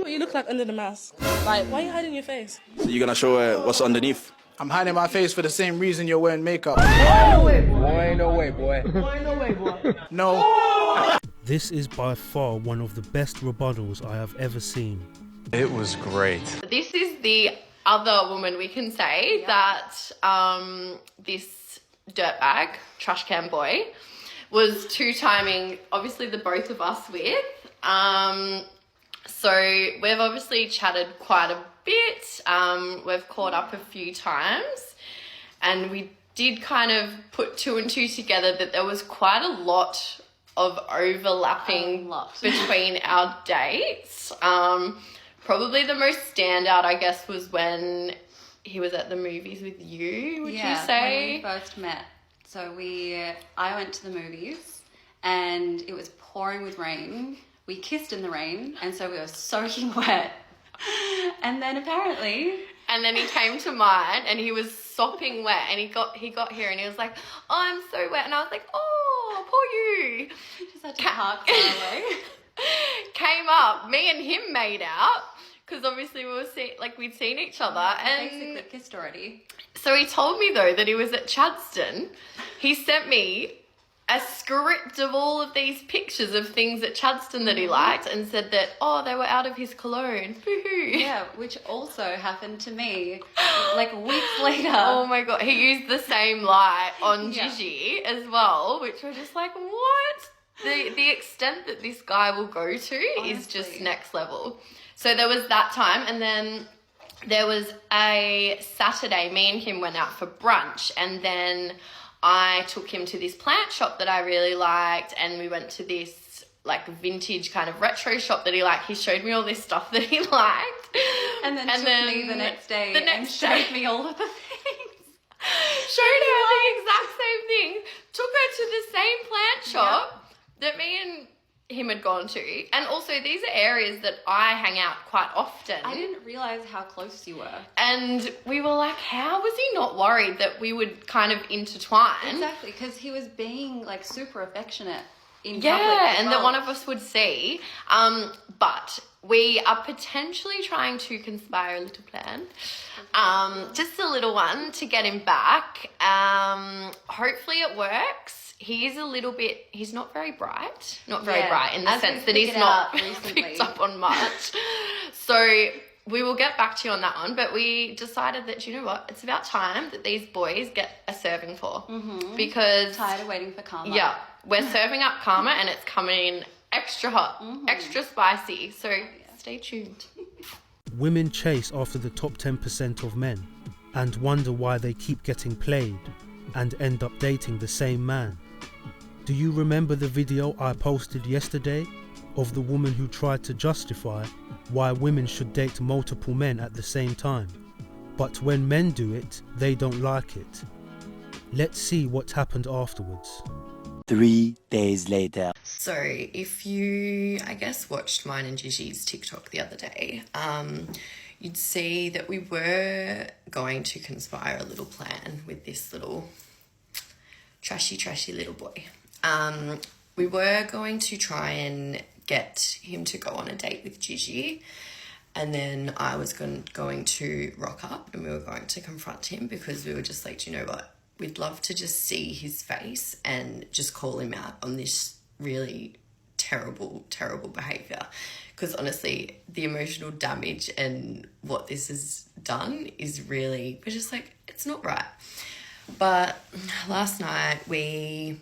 What you look like under the mask? Like, why are you hiding your face? So you're gonna show what's underneath? I'm hiding my face for the same reason you're wearing makeup. No way, boy. No way, boy. No way, boy. No. This is by far one of the best rebuttals I have ever seen. It was great. This is the other woman we can say that this dirtbag, trash can boy, was two-timing, obviously, the both of us with. So we've obviously chatted quite a bit. We've caught up a few times, and we did kind of put two and two together that there was quite a lot of overlapping between our dates. Probably the most standout, I guess, was when he was at the movies with you, would you say? When we first met. So I went to the movies and it was pouring with rain. We kissed in the rain, and so we were soaking wet. And then apparently... And then he came to mine and he was sopping wet, and he got here and he was like, oh, I'm so wet. And I was like, oh, poor you. Just had to park far away. Came up, me and him made out, because obviously we'd seen each other. And basically kissed already. So he told me, though, that he was at Chadstone. He sent me a script of all of these pictures of things at Chadstone that he liked, and said that, oh, they were out of his cologne. Boo-hoo. Yeah, which also happened to me like weeks later. Oh my God. He used the same light on Gigi as well, which we're just like, what? The extent that this guy will go to is just next level. So there was that time, and then there was a Saturday, me and him went out for brunch, and then I took him to this plant shop that I really liked, and we went to this like vintage kind of retro shop that he liked. He showed me all this stuff that he liked. And then took me the next day and showed me all of the things. Showed her the exact same thing. Took her to the same plant shop that me and him had gone to. And also, these are areas that I hang out quite often. I didn't realise how close you were. And we were like, how was he not worried that we would kind of intertwine? Exactly, because he was being like super affectionate in public. Yeah, and that one of us would see. But we are potentially trying to conspire a little plan. Just a little one to get him back. Hopefully it works. He is a little bit, he's not very bright. Not very bright in the sense that he's not picked up on much. So we will get back to you on that one. But we decided that, you know what, it's about time that these boys get a serving for. Mm-hmm. Because... Tired of waiting for karma. Yeah, we're serving up karma, and it's coming in extra hot, extra spicy. So stay tuned. Women chase after the top 10% of men and wonder why they keep getting played and end up dating the same man. Do you remember the video I posted yesterday of the woman who tried to justify why women should date multiple men at the same time? But when men do it, they don't like it. Let's see what happened afterwards. 3 days later. So if you, I guess, watched mine and Gigi's TikTok the other day, you'd see that we were going to conspire a little plan with this little trashy little boy. We were going to try and get him to go on a date with Gigi, and then I was going to rock up and we were going to confront him, because we were just like, you know what, we'd love to just see his face and just call him out on this really terrible behaviour. Because honestly, the emotional damage and what this has done is really, we're just like, it's not right. But last night we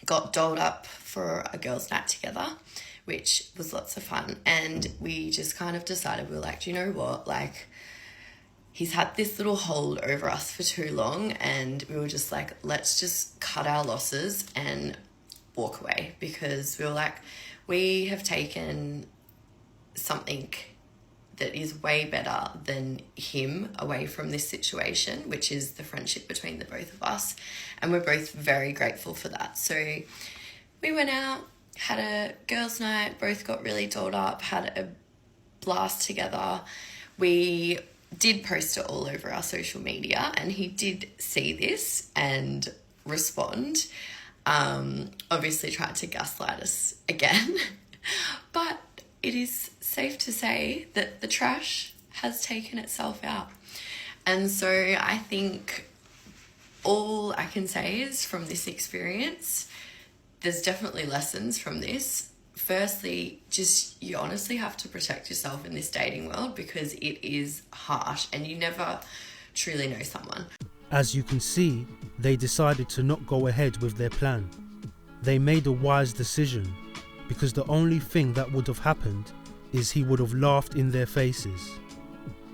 got dolled up for a girls' night together, which was lots of fun. And we just kind of decided, we were like, do you know what? Like, he's had this little hold over us for too long, and we were just like, let's just cut our losses and walk away, because we were like, we have taken something that is way better than him away from this situation, which is the friendship between the both of us. And we're both very grateful for that. So we went out, had a girls' night, both got really dolled up, had a blast together. We did post it all over our social media, and he did see this and respond. Obviously tried to gaslight us again. But it is safe to say that the trash has taken itself out. And so I think all I can say is from this experience, there's definitely lessons from this. Firstly, just you honestly have to protect yourself in this dating world because it is harsh and you never truly know someone. As you can see, they decided to not go ahead with their plan. They made a wise decision because the only thing that would have happened is he would have laughed in their faces.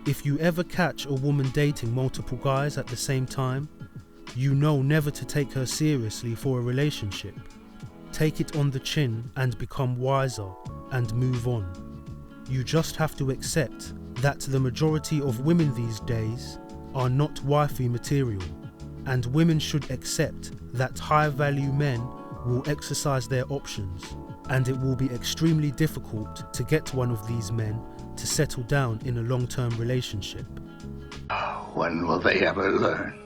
If you ever catch a woman dating multiple guys at the same time, you know never to take her seriously for a relationship. Take it on the chin and become wiser and move on. You just have to accept that the majority of women these days are not wifey material, and women should accept that high-value men will exercise their options, and it will be extremely difficult to get one of these men to settle down in a long-term relationship. When will they ever learn?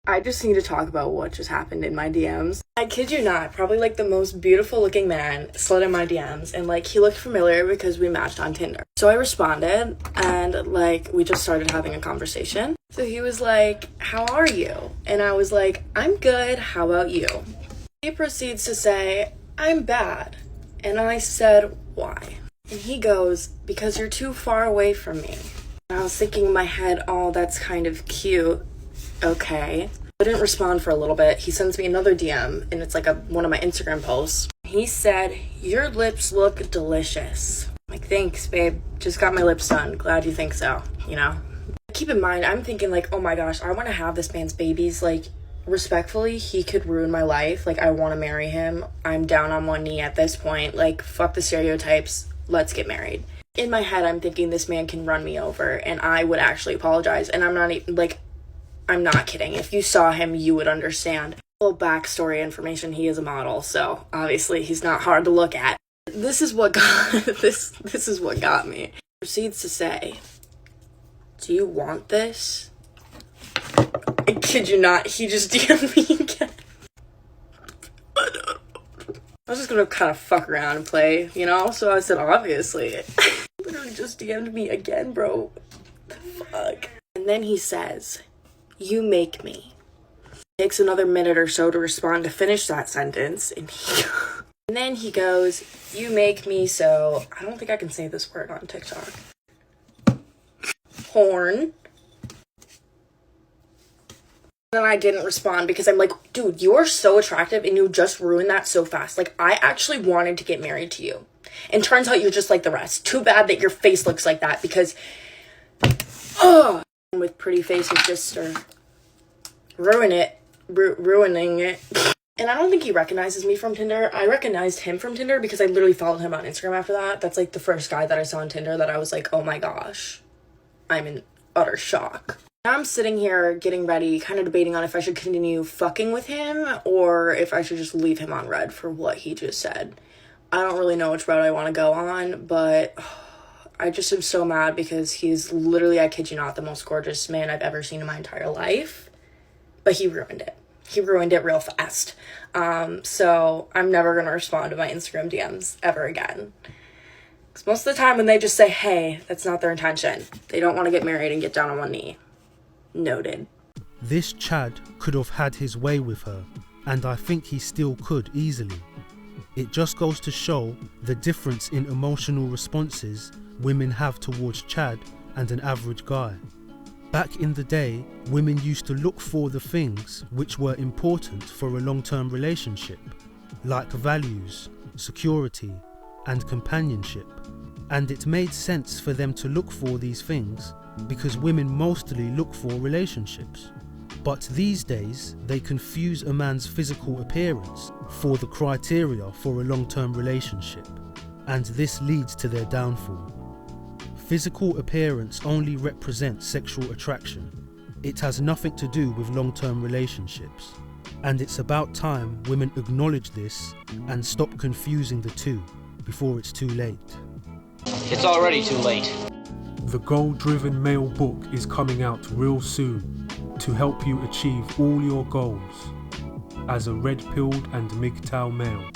I just need to talk about what just happened in my DMs. I kid you not, probably like the most beautiful looking man slid in my DMs, and like he looked familiar because we matched on Tinder. So I responded and like we just started having a conversation. So he was like, "How are you?" And I was like, "I'm good, how about you?" He proceeds to say, "I'm bad." And I said, "Why?" And he goes, "Because you're too far away from me." And I was thinking in my head, "Oh, that's kind of cute. Okay." I didn't respond for a little bit. He sends me another DM, and it's like one of my Instagram posts. He said, "Your lips look delicious." I'm like, "Thanks, babe. Just got my lips done. Glad you think so, you know?" Keep in mind, I'm thinking like, oh my gosh, I want to have this man's babies. Like, respectfully, he could ruin my life. Like, I want to marry him. I'm down on one knee at this point. Like, fuck the stereotypes. Let's get married. In my head, I'm thinking this man can run me over, and I would actually apologize. And I'm not even, like, I'm not kidding. If you saw him, you would understand. A little backstory information, he is a model, so obviously he's not hard to look at. This is what got this is what got me. Proceeds to say, "Do you want this?" I kid you not, he just DM'd me again. I was just gonna kind of fuck around and play, you know? So I said, obviously. Literally just DM'd me again, bro. The fuck? And then he says, "You make me." Takes another minute or so to respond to finish that sentence, and then he goes, "You make me so," I don't think I can say this word on TikTok. Horn. Then I didn't respond because I'm like, dude, you're so attractive and you just ruined that so fast. Like, I actually wanted to get married to you. And turns out you're just like the rest. Too bad that your face looks like that because, with pretty faces just ruining it. And I don't think he recognizes me from Tinder. I recognized him from Tinder because I literally followed him on Instagram after that. That's like the first guy that I saw on Tinder that I was like, oh my gosh, I'm in utter shock. Now I'm sitting here getting ready, kind of debating on if I should continue fucking with him or if I should just leave him on red for what he just said. I don't really know which route I want to go on, but I just am so mad because he's literally, I kid you not, the most gorgeous man I've ever seen in my entire life. But he ruined it. He ruined it real fast. So I'm never going to respond to my Instagram DMs ever again. Because most of the time when they just say, hey, that's not their intention. They don't want to get married and get down on one knee. Noted. This Chad could have had his way with her, and I think he still could easily. It just goes to show the difference in emotional responses women have towards Chad and an average guy. Back in the day, women used to look for the things which were important for a long-term relationship, like values, security, and companionship. And it made sense for them to look for these things because women mostly look for relationships. But these days, they confuse a man's physical appearance for the criteria for a long-term relationship, and this leads to their downfall. Physical appearance only represents sexual attraction. It has nothing to do with long-term relationships. And it's about time women acknowledge this and stop confusing the two before it's too late. It's already too late. The Goal-Driven Male book is coming out real soon to help you achieve all your goals as a red-pilled and MGTOW male.